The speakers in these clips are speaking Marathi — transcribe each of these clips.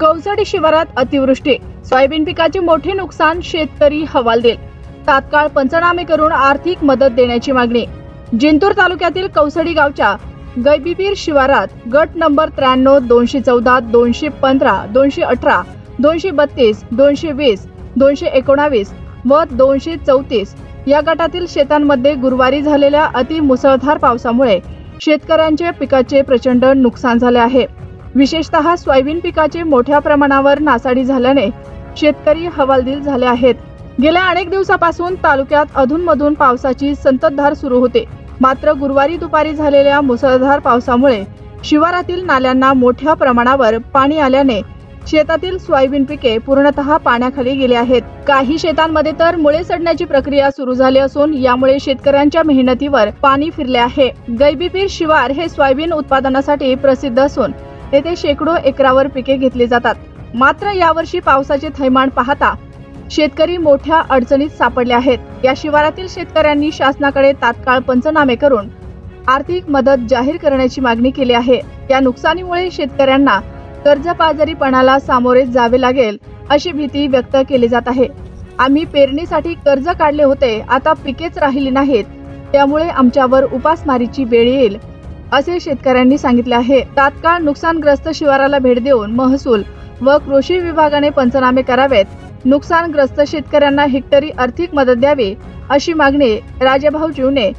कौसडी शिवारात अतिवृष्टी, सोयाबीन पिकाचे मोठे नुकसान, शेतकरी हवालदिल. तात्काळ पंचनामे करून आर्थिक मदत देण्याची मागणी. जिंतूर तालुक्यातील कौसडी गावच्या गैबीपीर शिवारात गट नंबर 93, 214, 215, 218, 232, 220, 219 व 234 या गटातील शेतांमध्ये गुरुवारी झालेल्या अति मुसळधार पावसामुळे शेतकऱ्यांच्या पिकाचे प्रचंड नुकसान झाले आहे. विशेषतः सोयाबीन पिकाचे मोठ्या प्रमाणावर नासाडी झाल्याने शेतकरी हवालदिल झाले आहेत. गेल्या अनेक दिवसापासून तालुक्यात अधूनमधून पावसाची संततधार सुरू होते. मात्र गुरुवारी दुपारी झालेल्या मुसळधार पावसामुळे शिवारातील नाल्यांना मोठ्या प्रमाणावर पाणी आल्याने शेतातील सोयाबीन पिके पूर्णतः पाण्याखाली गेली आहेत. काही शेतांमध्ये तर मुळे सडण्याची प्रक्रिया सुरू झाली असून यामुळे शेतकऱ्यांच्या मेहनतीवर पाणी फिरले आहे. गैबीपीर शिवार हे सोयाबीन उत्पादनासाठी प्रसिद्ध असून येथे शेकडो एकरावर पिके घेतली जातात. मात्र यावर्षी पावसाचे थैमान पाहता शेतकरी मोठ्या अडचणीत सापडले आहेत. या शिवारातील शेतकऱ्यांनी शासनाकडे तात्काळ पंचनामे करून आर्थिक मदत जाहीर करण्याची मागणी केली आहे. या नुकसानीमुळे शेतकऱ्यांना कर्जबाजारीपणाला सामोरे जावे लागेल अशी भीती व्यक्त केली जात आहे. आम्ही पेरणीसाठी कर्ज काढले होते, आता पिकेच राहिली नाहीत, त्यामुळे आमच्यावर उपासमारीची वेळ येईल असे शेतकऱ्यांनी सांगितले आहे. तात्काळ नुकसानग्रस्त शिवाराला भेट देऊन महसूल व कृषी विभागाने पंचनामे करावेत. नुकसानग्रस्त शेतकऱ्यांना हेक्टरी आर्थिक मदत द्यावी अशी मागणी राजाभाऊ जीवने,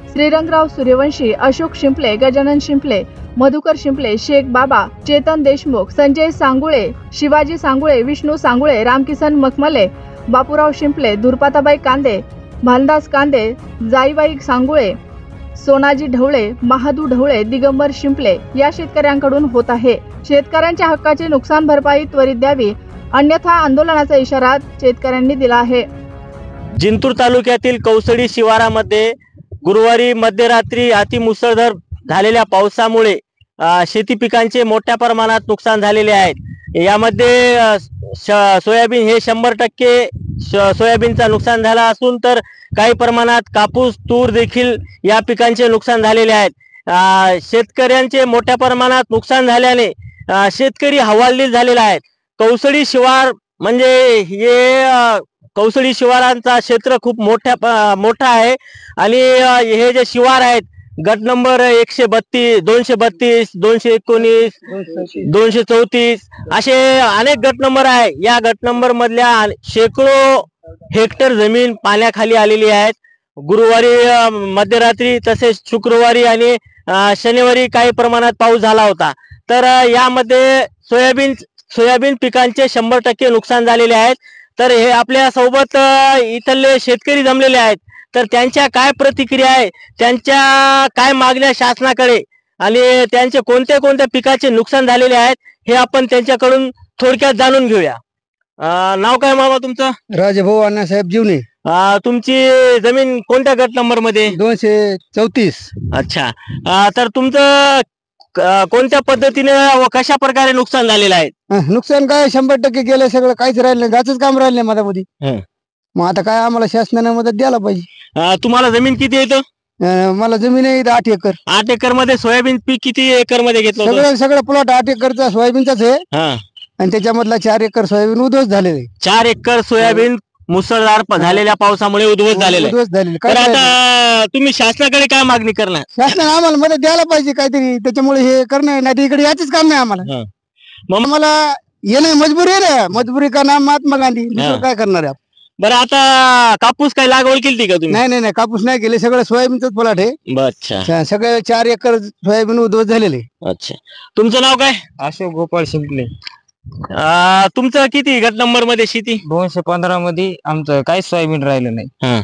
श्रीरंगराव सूर्यवंशी, अशोक शिंपले, गजानन शिंपले, मधुकर शिंपले, शेख बाबा, चेतन देशमुख, संजय सांगुळे, शिवाजी सांगुळे, विष्णू सांगुळे, रामकिसन मखमले, बापूराव शिंपले, दुर्पाताबाई कांदे, भालदास कांदे, जाईबाई सांगुळे, सोनाजी ढवळे, महादू ढवळे, दिगंबर शिंपले या शेतकऱ्यांकडून होत आहे. शेतकऱ्यांच्या हक्काचे नुकसान भरपाई त्वरित द्यावी, अन्यथा आंदोलनाचा इशारा शेतकऱ्यांनी दिला आहे. जिंतूर तालुक्यातील कौसडी शिवारामध्ये गुरुवारी मध्यरात्री अतिमुसळधार झालेल्या पावसामुळे शेती पिकांचे मोठ्या प्रमाणात नुकसान झालेले आहेत. यामध्ये सोयाबीन हे 100% सोयाबीनचा नुकसान झाला असून तर काही प्रमाणात कापूस, तूर देखील या पिकांचे नुकसान झालेले आहेत. शेतकऱ्यांचे मोठ्या प्रमाणात नुकसान झाल्याने शेतकरी हवालदिल झालेला आहे. कौसडी शिवार म्हणजे हे कौसडी शिवारांचा क्षेत्र खूप मोठा आहे आणि हे जे शिवार आहेत गट नंबर 132, 232, 219, 234 असे अनेक गट नंबर आहे. या गट नंबर मधल्या शेकडो हेक्टर जमीन पाण्याखाली आलेली आहेत. गुरुवारी मध्यरात्री तसेच शुक्रवारी आणि शनिवारी काही प्रमाणात पाऊस झाला होता. तर यामध्ये सोयाबीन पिकांचे 100% नुकसान झालेले आहेत. तर हे आपल्या सोबत इथले शेतकरी जमलेले आहेत. तर त्यांच्या काय प्रतिक्रिया आहे, त्यांच्या काय मागण्या शासनाकडे आणि त्यांचे कोणत्या पिकाचे नुकसान झालेले आहेत हे आपण त्यांच्याकडून थोडक्यात जाणून घेऊया. नाव काय मामा तुमचं? राजाभाऊ अण्णासाहेब जीवने. तुमची जमीन कोणत्या गट नंबर मध्ये? 234. अच्छा. तर तुमचं कोणत्या पद्धतीने व कशा प्रकारे नुकसान झालेलं आहे? नुकसान काय 100% गेलं, सगळं काहीच राहिलं नाही, गाचच काम राहिलं नाही मधामध्ये. मग आता काय आम्हाला शासनाने मदत द्यायला पाहिजे. तुम्हाला जमीन किती येतं? मला जमीन आहे 8 एकर. 8 एकर मध्ये सोयाबीन पीक किती एकर मध्ये घेतलं? सगळं प्लॉट 8 एकरचा सोयाबीनचाच आहे आणि त्याच्यामधला 4 एकर सोयाबीन उद्ध्वस्त झालेलं आहे. 4 एकर सोयाबीन मुसळधार झालेल्या पावसामुळे उद्ध्वस्त झालेलं आहे. तर आता तुम्ही शासनाकडे काय मागणी करणार? शासनाने आम्हाला मदत द्यायला पाहिजे काहीतरी, त्याच्यामुळे हे करणं नाही, इकडे याचंच काम नाही आम्हाला. आम्हाला येणं मजबुरी आहे ना, मजबुरी का नाम महात्मा गांधी, दुसरं काय करणार आहे. बरं, आता कापूस काय लागवड केली का तुम्ही? नाही, कापूस नाही केले, सगळं सोयाबीनच प्लॉट आहे. अच्छा. सगळे 4 एकर सोयाबीन उद्ध्वस्त झालेले. अच्छा. तुमचं नाव काय? अशोक गोपाळ शिंपले. तुमचं किती गट नंबर मध्ये शेती? 215 मध्ये आमचं काहीच सोयाबीन राहिलं नाही,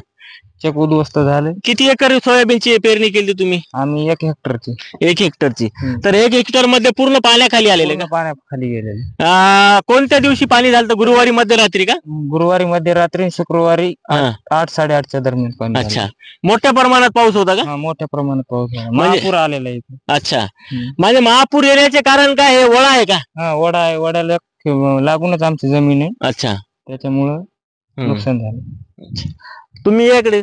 चक उद्ध्वस्त झाले. किती एकर सोयाबीनची पेरणी केली तुम्ही? आम्ही 1 हेक्टरची. 1 हेक्टरची. तर 1 हेक्टर मध्ये पूर्ण पाण्याखाली आलेले का? पाण्याखाली गेलेले. कोणत्या दिवशी पाणी झालं? गुरुवारी मध्यरात्री का? गुरुवारी मध्यरात्री, शुक्रवारी 8-8:30च्या दरम्यान पाणी. अच्छा. मोठ्या प्रमाणात पाऊस होता का? मोठ्या प्रमाणात पाऊस झाला, महापूर आलेला आहे. अच्छा. म्हणजे महापूर येण्याचे कारण काय? हे वडा आहे का? वडा आहे, वड्याला लागूनच आमची जमीन आहे. अच्छा. त्याच्यामुळं नुकसान झालं. तुम्ही याकडे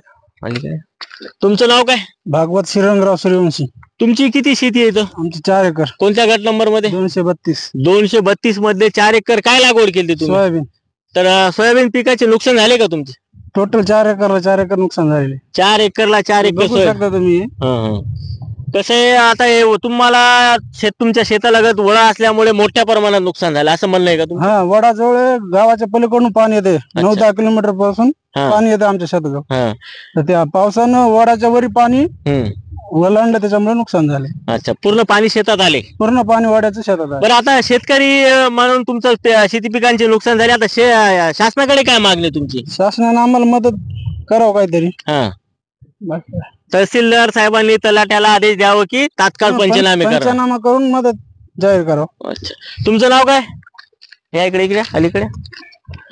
तुमचं नाव काय? भागवत श्रीरंगराव सूर्यवंशी. तुमची किती शेती आहे इथं? आमची 4 एकर कोणत्या गट नंबर मध्ये? 232 232 मध्ये 4 एकर काय लागवड केली तुम्ही? सोयाबीन. तर सोयाबीन पिकाचे नुकसान झाले का तुमचे? टोटल 4 एकरला 4 एकर नुकसान झालेले. 4 एकरला 4 एकर बघू शकता तुम्ही. कसं आहे आता हे तुम्हाला तुमच्या शेतालगत वळा असल्यामुळे मोठ्या प्रमाणात नुकसान झालं असं म्हणणं आहे का तुमचं? हा, वडाजवळ गावाच्या पलीकडून पाणी येते. 9-10 किलोमीटर पासून पाणी येते आमच्या शेताजवळ. तर त्या पावसानं वडाच्या वरी पाणी ओलांडलं, त्याच्यामुळे नुकसान झाले. अच्छा, पूर्ण पाणी शेतात आले? पूर्ण पाणी वाड्याचं शेतात आले. बरं, आता शेतकरी म्हणून तुमचं शेती पिकांचे नुकसान झाले, आता शासनाकडे काय मागणी तुमची? शासनाने आम्हाला मदत करावं काहीतरी. तहसीलदार साहेबांनी तलाट्याला आदेश द्यावं की तात्काळ पंचनामा करून मदत जाहीर करावं. अच्छा, तुमचं नाव काय? या इकडे अलीकडे.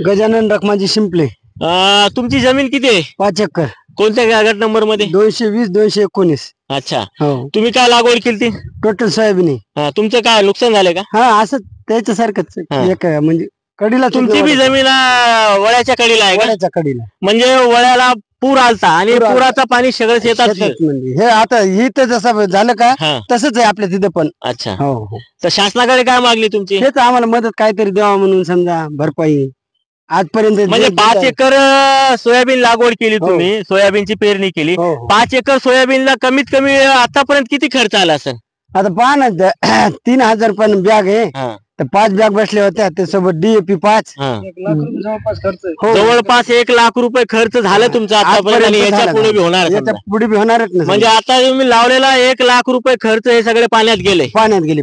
गजानन रखमाजी शिंपले. तुमची जमीन किती आहे? 5 एकर. कोणत्या गट नंबर मध्ये? 220-219. अच्छा, हो. तुम्ही काय लागवड केली ती? टोटल सोयाबीन आहे. तुमचं काय नुकसान झालं का? हा, असं त्याच्यासारखंच एक म्हणजे कडीला. तुमची बी जमीन वळ्याच्या कडीला आहे का? वड्याच्या कडीला. म्हणजे वळ्याला पूर आलता आणि पुराचं पाणी सगळं शेतात. म्हणजे हे आता इथं जसं झालं का तसंच आहे आपल्या तिथं पण. अच्छा, हो. तर शासनाकडे काय मागणी तुमची? हेच आम्हाला मदत काहीतरी द्यावा म्हणून, समजा भरपाई. आजपर्यंत म्हणजे 5 एकर सोयाबीन लागवड केली तुम्ही, सोयाबीनची पेरणी केली. 5 एकर सोयाबीनला कमीत कमी आतापर्यंत किती खर्च आला असेल? आता पहा ना, 3,000 पण बॅग आहे. तर 5 बॅग बसल्या होत्या, त्यासोबत DAP 5. जवळपास खर्च. जवळपास 1 लाख रुपये खर्च झाला तुमचा आतापर्यंत, आणि याच्या पुढे बी होणार? याच्या पुढे बी होणारच नाही. म्हणजे आता तुम्ही लावलेला 1 लाख रुपये खर्च हे सगळे पाण्यात गेले? पाण्यात गेले.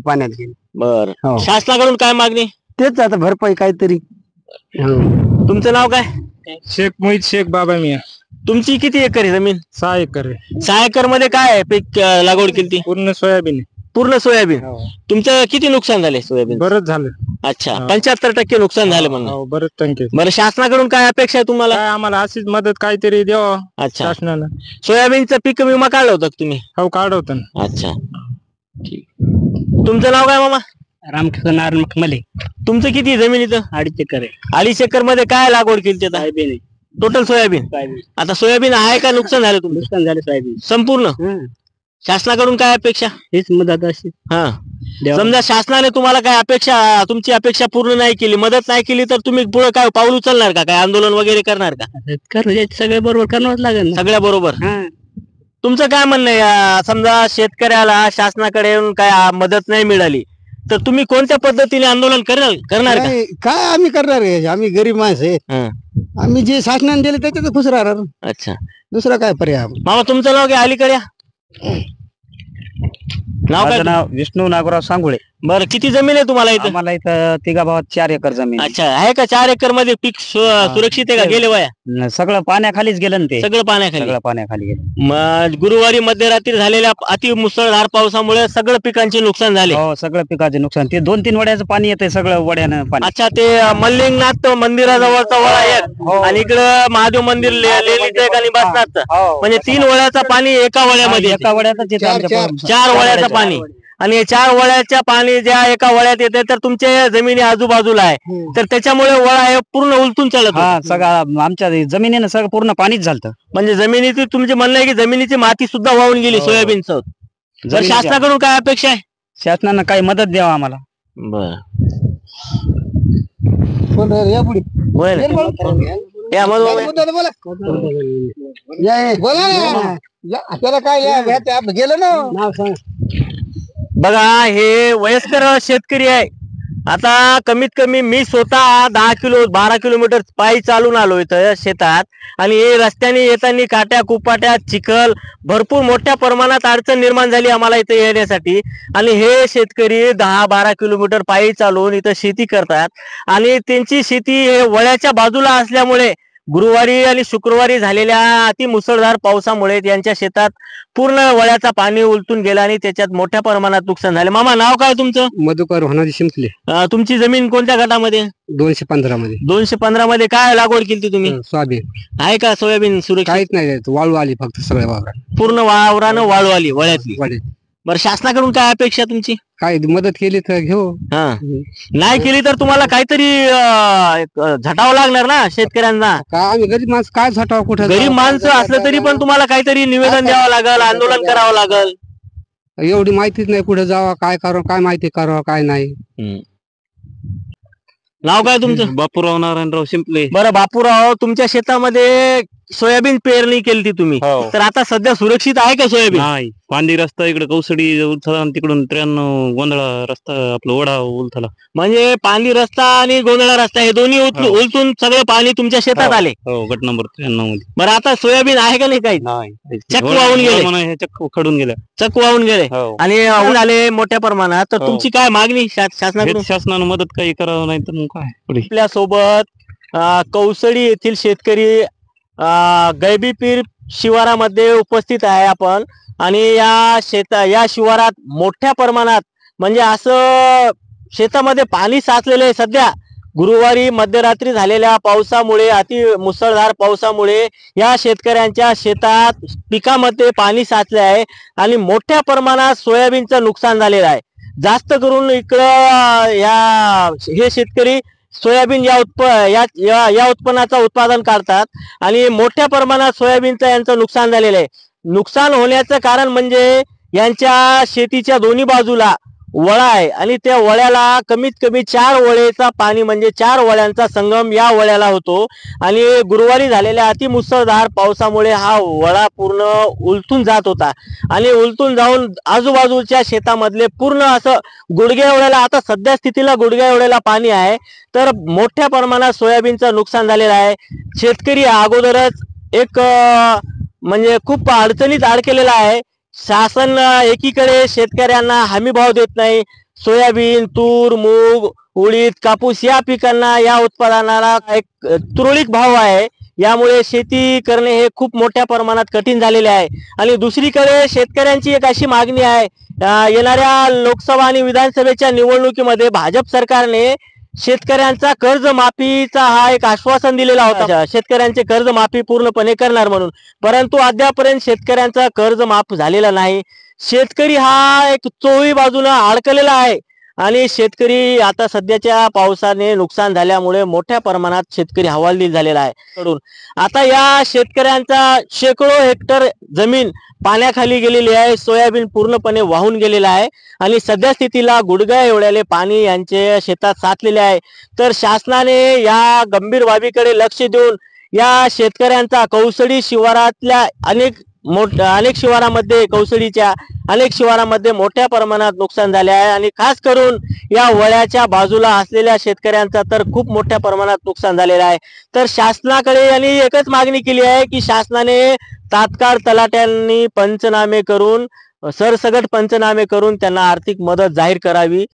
बर, शासनाकडून काय मागणी? तेच आता भरपाई काहीतरी. तुमचं नाव काय? शेख मोहित शेख बाबा मिया. तुमची किती एकर आहे जमीन? 6 एकर आहे. 6 एकर मध्ये काय पीक लागवड केली ती? पूर्ण सोयाबीन. पूर्ण सोयाबीन. तुमचं किती नुकसान झाले सोयाबीन? बरंच झालं. अच्छा, 75% नुकसान झालं म्हणून. बरंच टंके. बरं, शासनाकडून काय अपेक्षा आहे तुम्हाला? आम्हाला अशीच मदत काहीतरी द्यावं. अच्छा, शासनानं. सोयाबीनचा पीक विमा काढला होता का तुम्ही? हो, काढवतो ना. अच्छा, ठीक. तुमचं नाव काय मामा? रामकिशन मखमले. तुमचं किती जमीन इथं? 2.5 एकर आहे. 2.5 एकर मध्ये काय लागवड केली? Total soybean. आता सोयाबीन आहे का नुकसान झालं तुमचं? नुकसान झालं सोयाबीन संपूर्ण. शासनाकडून काय अपेक्षा? हेच मदत अशी. समजा शासनाने तुम्हाला काय अपेक्षा, तुमची अपेक्षा पूर्ण नाही केली, मदत नाही केली, तर तुम्ही पुढे काय पाऊल उचलणार का? काय आंदोलन वगैरे करणार का? सगळे बरोबर करणारच लागेल. सगळ्या बरोबर. तुमचं काय म्हणणं आहे? समजा शेतकऱ्याला शासनाकडे काय मदत नाही मिळाली, तर तुम्ही कोणत्या पद्धतीने आंदोलन करणार का? काय आम्ही करणार आहे? आम्ही गरीब माणसं आहे. आम्ही जे शासनाने दिले त्याच्यात खुश राहणार. अच्छा, दुसरा काय पर्याय? मामा, तुमचं नाव काय? अलीकडे नाव काय? नाव विष्णू नागोराव सांगुळे. बरं, किती जमीन आहे तुम्हाला इथं? आम्हाला इथं तिघा भावात 4 एकर जमीन. अच्छा, आहे का 4 एकर मध्ये पीक सुरक्षित आहे का? गेले वया सगळं पाण्याखालीच गेलं ना ते. सगळं पाण्याखाली. पाण्याखाली गेलं. गुरुवारी मध्यरात्री झालेल्या अति मुसळधार पावसामुळे सगळं पिकांचे नुकसान झाले. हो, सगळं पिकाचे नुकसान. ते 2-3 वड्याचं पाणी येतंय, सगळं वड्यानं पाणी. अच्छा, ते मल्लिंगनाथ मंदिराजवळचा वळा एक, आणि इकडं महादेव मंदिर लेलीचं एक, आणि बसनाथचं. म्हणजे 3 वळ्याचं पाणी एका वळ्यामध्ये. एका वड्यातच येतं आमच्या. 4 वळ्याचं पाणी. आणि 4 वळ्याच्या पाणी ज्या एका वळ्यात येते, तर तुमच्या जमिनी आजूबाजूला आहे, तर त्याच्यामुळे वळा हे पूर्ण उलटून चालत. सगळं आमच्या जमिनीनं सगळं पूर्ण पाणीच झालं. म्हणजे जमिनीची, तुमचे म्हणणं आहे की जमिनीची माती सुद्धा वाहून गेली सोयाबीनचं. तर शासनाकडून काय अपेक्षा आहे? शासनानं काही मदत द्यावा आम्हाला. बर, त्याला काय गेलं ना. बघा, हे वयस्कर शेतकरी आहे. आता कमीत कमी मी स्वतः 12 किलोमीटर पायी चालून आलो इथं शेतात, आणि हे रस्त्याने येताना काट्या कुपाट्या चिखल भरपूर मोठ्या प्रमाणात अडचण निर्माण झाली आम्हाला इथं येण्यासाठी. आणि हे शेतकरी 10-12 किलोमीटर पायी चालून इथं शेती करतात, आणि त्यांची शेती हे वळ्याच्या बाजूला असल्यामुळे गुरुवारी आणि शुक्रवारी झालेल्या अति मुसळधार पावसामुळे त्यांच्या शेतात पूर्ण वळ्याचा पाणी उलटून गेला, आणि त्याच्यात मोठ्या प्रमाणात नुकसान झाले. मामा, नाव काय तुमचं? मधुकर होणारी शिंपले. तुमची जमीन कोणत्या गटामध्ये? 215 मध्ये. 215 मध्ये काय लागवड केली तुम्ही? सोयाबीन आहे का सोयाबीन सुरक्षित? काहीच नाही, वाळू आली फक्त सगळ्या वावरात. पूर्ण वावरानं वाळू आली वळ्यातली. बरं, शासनाकडून काय अपेक्षा तुमची? काय मदत केली तर घेऊ. नाही केली तर तुम्हाला काहीतरी झटावं लागणार ना शेतकऱ्यांना. काय आम्ही गरीब माणसं काय झटाव? कुठे गरीब माणसं असलं तरी पण तुम्हाला काहीतरी निवेदन द्यावं लागल, आंदोलन करावं लागल. एवढी माहितीच नाही, कुठे जावा, काय करावं, काय माहिती करावं, काय नाही. नाव काय तुमचं? बापूराव नारायणराव शिंपले. बरं बापूराव, तुमच्या शेतामध्ये सोयाबीन पेरणी केली तुम्ही, हो. तर आता सध्या सुरक्षित आहे का सोयाबीन? नाही, पांडी रस्ता इकडे कौसडी उलथला आणि तिकडून 93 गोंधळा रस्ता आपला ओढा उलथला. म्हणजे पाणी रस्ता आणि गोंधळा रस्ता हे दोन्ही हो. उलटून सगळं पाणी तुमच्या शेतात आले. हो, गट नंबर 93 मध्ये. बरं आता सोयाबीन आहे का नाही काही? नाही, चक्क वाहून गेले. चक्क खडून गेल्या. चक्क वाहून गेले हो. आणि ऊन आले मोठ्या प्रमाणात, तर हो. तुमची काय मागणी शासनाकडून? हेच शासनानं मदत काही करावं, नाही तर मग काय पुढे. आपल्या सोबत कौसडी येथील शेतकरी गैबीपीर शिवारामध्ये उपस्थित आहे आपण, आणि या शिवारात मोठ्या प्रमाणात म्हणजे असं शेतामध्ये पाणी साचलेलं आहे. सध्या गुरुवारी मध्यरात्री झालेल्या पावसामुळे, अति मुसळधार पावसामुळे या शेतकऱ्यांच्या शेतात पिकामध्ये पाणी साचले आहे आणि मोठ्या प्रमाणात सोयाबीनचं नुकसान झालेलं आहे. जास्त करून इकडं हे शेतकरी सोयाबीन या उत्पन्नाचं उत्पादन करतात आणि मोठ्या प्रमाणात सोयाबीनचं यांचं नुकसान झालेलं आहे. नुकसान होण्याचं कारण म्हणजे यांच्या शेतीच्या दोन्ही बाजूला वळा आहे आणि त्या वळ्याला कमीत कमी 4 वळेचा पाणी, म्हणजे 4 वळ्यांचा संगम या वळ्याला होतो आणि गुरुवारी झालेल्या अतिमुसळधार पावसामुळे हा वळा पूर्ण उलटून जात होता आणि उलटून जाऊन आजूबाजूच्या शेतामधले पूर्ण असं गुडघ्या एवढ्याला, आता सध्या स्थितीला गुडघ्या एवढ्याला पाणी आहे. तर मोठ्या प्रमाणात सोयाबीनचं नुकसान झालेलं आहे. शेतकरी अगोदरच एक म्हणजे खूप अडचणीत अडकलेला आहे. शासन एकीकडे शेतकऱ्यांना हमी भाव देत नाही. सोयाबीन, तूर, मूग, उडीद, कापूस या पिकांना, या उत्पादनाला एक तुरळक भाव आहे. यामुळे शेती करणे हे खूप मोठ्या प्रमाणात कठीण झालेले आहे. आणि दुसरीकडे शेतकऱ्यांची एक अशी मागणी आहे, येणाऱ्या लोकसभा आणि विधानसभेच्या निवडणुकीमध्ये भाजप सरकारने शेतकऱ्यांचा कर्जमाफीचा हा एक आश्वासन दिलेला होता, शेतकऱ्यांचे कर्जमाफी पूर्णपणे करणार म्हणून, परंतु अद्यापर्यंत शेतकऱ्यांचा कर्ज माफ झालेला नाही. शेतकरी हा एक चोही बाजूला अडकलेला आहे आणि शेतकरी आता सध्याच्या पावसाने नुकसान झाल्यामुळे मोठ्या प्रमाणात शेतकरी हवालदिल झालेला आहे. आता या शेतकऱ्यांचा शेकडो हेक्टर जमीन पाण्याखाली गेलेली आहे. सोयाबीन पूर्णपणे वाहून गेलेला आहे आणि सध्या स्थितीला गुडघ्या एवढ्याले पाणी यांचे शेतात साचलेले आहे. तर शासनाने या गंभीर बाबीकडे लक्ष देऊन या शेतकऱ्यांचा कौसडी शिवारातल्या अनेक शिवारामध्ये, कौसडीच्या अनेक शिवारामध्ये मोठ्या प्रमाणात नुकसान झाले आहे आणि खास करून या वळ्याच्या बाजूला असलेल्या शेतकऱ्यांचा तर खूप मोठ्या प्रमाणात नुकसान झालेलं आहे. तर शासनाकडे यांनी एकच मागणी केली आहे की शासनाने तात्काळ तलाट्यांनी पंचनामे करून, सरसगट पंचनामे करून त्यांना आर्थिक मदत जाहीर करावी.